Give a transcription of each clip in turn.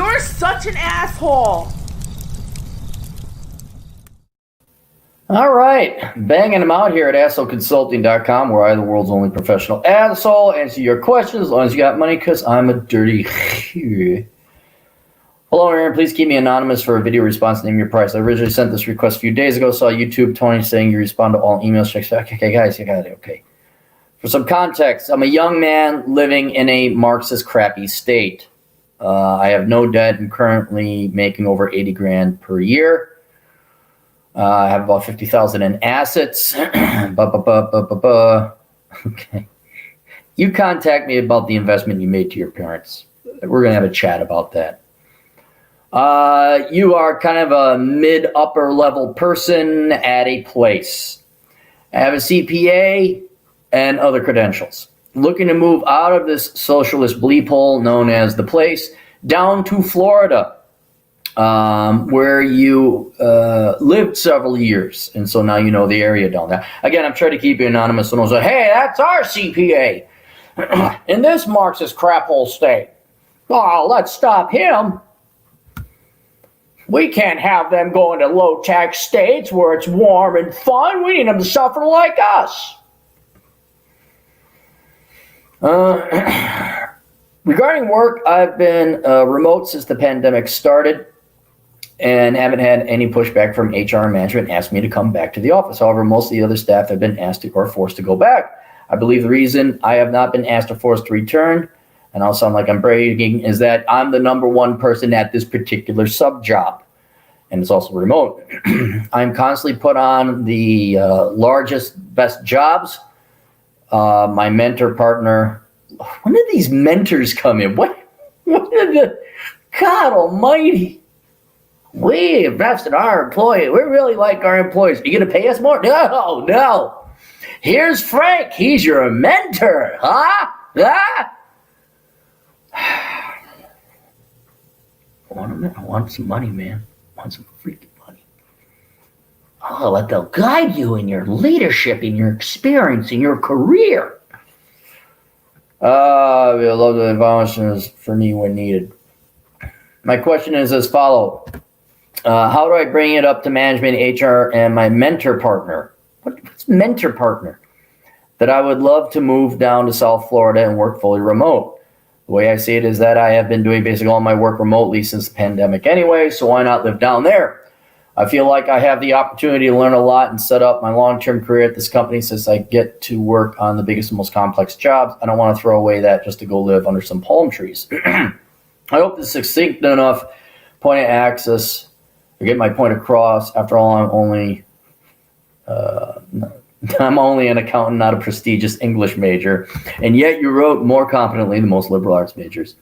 You're such an asshole. All right, banging them out here at assholeconsulting.com, where I'm the world's only professional asshole. Answer your questions as long as you got money, because I'm a dirty. Hello, Aaron. Please keep me anonymous for a video response. Name your price. I originally sent this request a few days ago. Saw YouTube Tony saying you respond to all emails. Okay, guys, you got it. Okay. For some context, I'm a young man living in a Marxist crappy state. I have no debt and currently making over 80 grand per year. I have about 50,000 in assets. Okay. You contact me about the investment you made to your parents. We're going to have a chat about that. You are kind of a mid-upper level person at a place. I have a CPA and other credentials. Looking to move out of this socialist bleep hole known as the place down to Florida. Where you lived several years, and so now you know the area down there. Again, I'm trying to keep you anonymous, and I was like, hey, that's our CPA in this Marxist crap hole state. Oh, let's stop him. We can't have them going to low-tax states where it's warm and fun. We need them to suffer like us. Regarding work, I've been remote since the pandemic started, and haven't had any pushback from HR management asking me to come back to the office. However, most of the other staff have been asked to, or forced to go back. I believe the reason I have not been asked or forced to return, and I'll sound like I'm bragging, is that I'm the number one person at this particular sub job, and it's also remote. I'm constantly put on the largest, best jobs. My mentor partner, when did these mentors come in? What did the, God almighty. We invest in our employees. We really like our employees. Are you going to pay us more? No. Here's Frank. He's your mentor. Huh? I want some money, man. I want some freaking money. Oh, let they'll guide you in your leadership, in your experience, in your career. I love the advances for me when needed. My question is as follows. How do I bring it up to management, HR, and my mentor partner? What's mentor partner? That I would love to move down to South Florida and work fully remote. The way I see it is that I have been doing basically all my work remotely since the pandemic anyway, so why not live down there? I feel like I have the opportunity to learn a lot and set up my long-term career at this company since I get to work on the biggest and most complex jobs. I don't want to throw away that just to go live under some palm trees. I hope this is succinct enough point of access to get my point across. After all, I'm only an accountant, not a prestigious English major, and yet you wrote more competently than most liberal arts majors.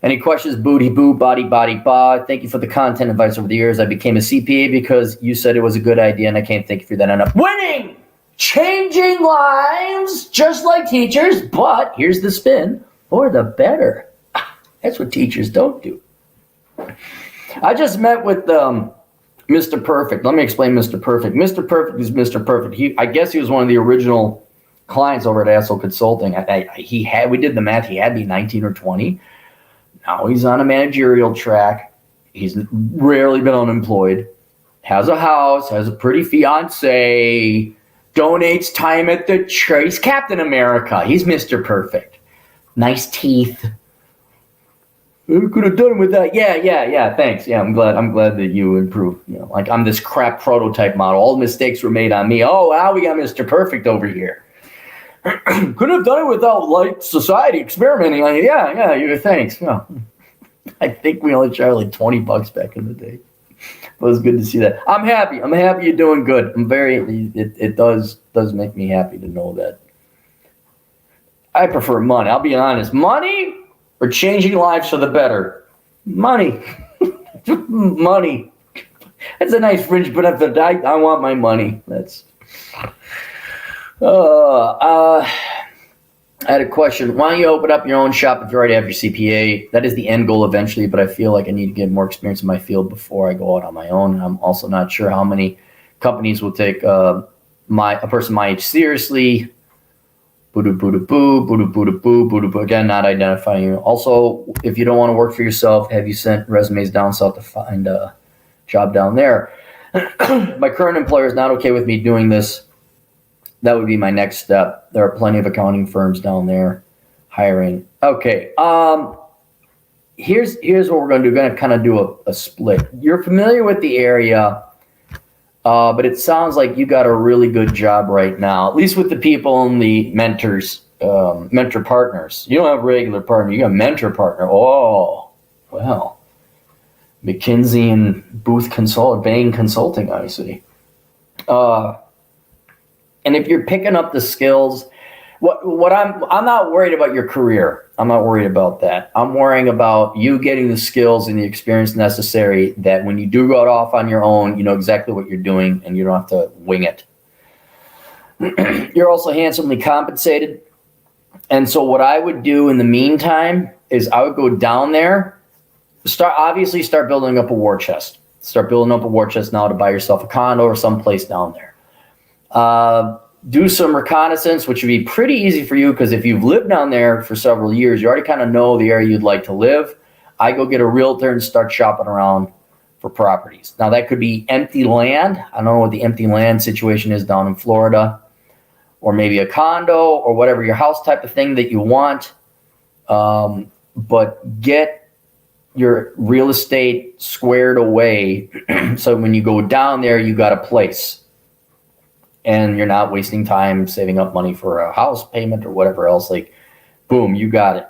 Any questions? Booty boo, body ba. Thank you for the content advice over the years. I became a CPA because you said it was a good idea, and I can't thank you for that enough. Winning, changing lives, just like teachers. But here's the spin: for the better. That's what teachers don't do. I just met with Mr. Perfect. Let me explain Mr. Perfect. Mr. Perfect is Mr. Perfect. I guess he was one of the original clients over at Asshole Consulting. We did the math. He had to be 19 or 20. Now he's on a managerial track. He's rarely been unemployed. Has a house. Has a pretty fiance. Donates time at the church. He's Captain America. He's Mr. Perfect. Nice teeth. I could have done with that. Yeah. Thanks. Yeah, I'm glad that you improved. You know, like I'm this crap prototype model. All the mistakes were made on me. Oh, wow, we got Mr. Perfect over here. Could have done it without like society experimenting on you. Yeah. Thanks. Yeah. I think we only charged like $20 back in the day. But it was good to see that. I'm happy. I'm happy you're doing good. It does make me happy to know that. I prefer money. I'll be honest. Money or changing lives for the better? Money. Money. That's a nice fringe benefit. I want my money. That's. I had a question. Why don't you open up your own shop if you already have your CPA? That is the end goal eventually, but I feel like I need to get more experience in my field before I go out on my own. I'm also not sure how many companies will take a person my age seriously, Boo-doo-boo-doo-boo, boo-doo-boo-doo-boo, boo-doo-boo. Again, not identifying you. Also, if you don't want to work for yourself, have you sent resumes down south to find a job down there? My current employer is not okay with me doing this. That would be my next step. There are plenty of accounting firms down there hiring. Okay. Here's what we're going to do. We're going to kind of do a split. You're familiar with the area, but it sounds like you got a really good job right now, at least with the people and the mentor partners. You don't have a regular partner. You got a mentor partner. Oh, well, McKinsey and Bain Consulting, I see. And if you're picking up the skills, what I'm not worried about your career. I'm not worried about that. I'm worrying about you getting the skills and the experience necessary that when you do go off on your own, you know exactly what you're doing and you don't have to wing it. You're also handsomely compensated. And so what I would do in the meantime is I would go down there, start building up a war chest. Start building up a war chest now to buy yourself a condo or someplace down there. Do some reconnaissance, which would be pretty easy for you because if you've lived down there for several years, you already kind of know the area you'd like to live. I go get a realtor and start shopping around for properties. Now that could be empty land. I don't know what the empty land situation is down in Florida, or maybe a condo or whatever your house type of thing that you want. But get your real estate squared away so when you go down there, you got a place. And you're not wasting time saving up money for a house payment or whatever else. Like, boom, you got it.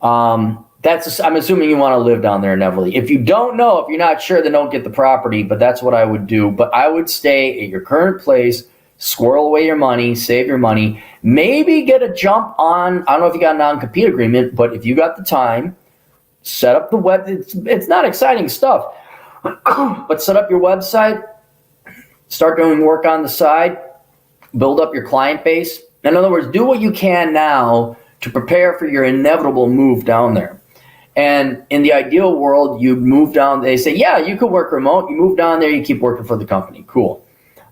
I'm assuming you want to live down there inevitably. If you don't know, if you're not sure, then don't get the property. But that's what I would do. But I would stay at your current place, squirrel away your money, save your money, maybe get a jump on. I don't know if you got a non-compete agreement, but if you got the time, set up the web. It's not exciting stuff, but set up your website. Start doing work on the side, build up your client base. In other words, do what you can now to prepare for your inevitable move down there. And in the ideal world, you move down, they say, yeah, you could work remote. You move down there, you keep working for the company. Cool.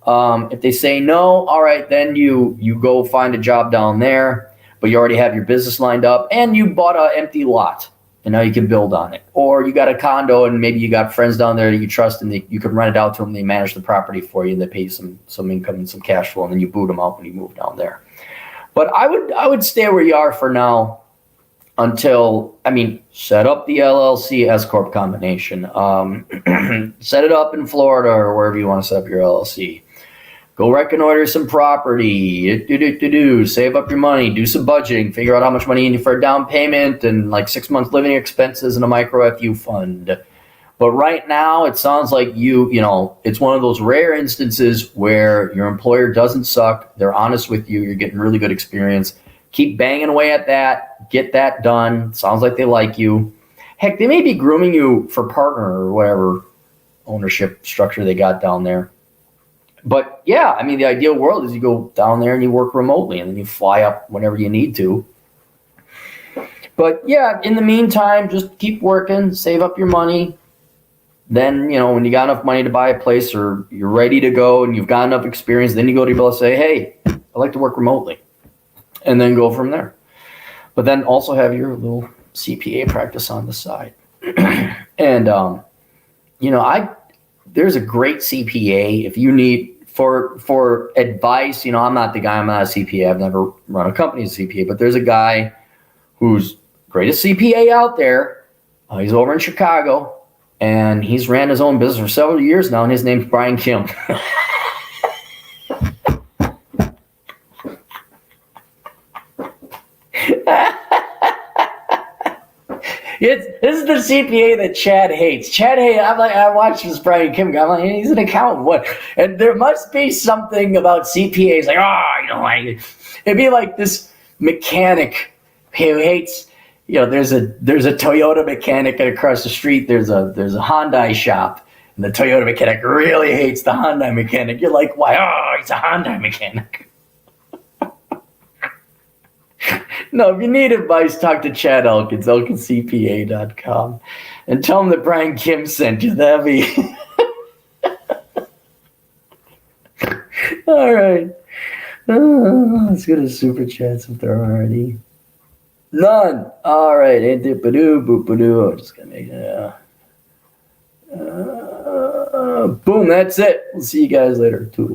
If they say no, all right, then you go find a job down there, but you already have your business lined up and you bought an empty lot. And now you can build on it. Or you got a condo and maybe you got friends down there that you trust and you can rent it out to them. They manage the property for you and they pay you some income and some cash flow and then you boot them out when you move down there. But I would stay where you are for now until, set up the LLC S-Corp combination. Set it up in Florida or wherever you want to set up your LLC. Go reconnoiter some property, save up your money, do some budgeting, figure out how much money you need for a down payment and like 6 months living expenses and a micro FU fund. But right now it sounds like it's one of those rare instances where your employer doesn't suck. They're honest with you. You're getting really good experience. Keep banging away at that. Get that done. Sounds like they like you. Heck, they may be grooming you for partner or whatever ownership structure they got down there. But yeah, the ideal world is you go down there and you work remotely and then you fly up whenever you need to. But yeah, in the meantime, just keep working, save up your money. Then, when you got enough money to buy a place or you're ready to go and you've got enough experience, then you go to your boss and say, hey, I like to work remotely. And then go from there. But then also have your little CPA practice on the side. And, there's a great CPA if you need for advice. I'm not the guy. I'm not a CPA. I've never run a company as a CPA, but there's a guy who's greatest CPA out there. He's over in Chicago and he's ran his own business for several years now. And his name's Brian Kim. This is the CPA that Chad hates. I watched this Brian Kim guy. I'm like, he's an accountant. What? And there must be something about CPAs. Like, it'd be like this mechanic who hates. There's a Toyota mechanic, and across the street there's a Hyundai shop, and the Toyota mechanic really hates the Hyundai mechanic. You're like, why? Oh, he's a Hyundai mechanic. No, if you need advice, talk to Chad Elkins, elkinscpa.com, and tell him that Brian Kim sent you. That'd be... All right. Let's go to super chats if there are any. None. All right. I'm just gonna make it. Boom. That's it. We'll see you guys later. Toodles.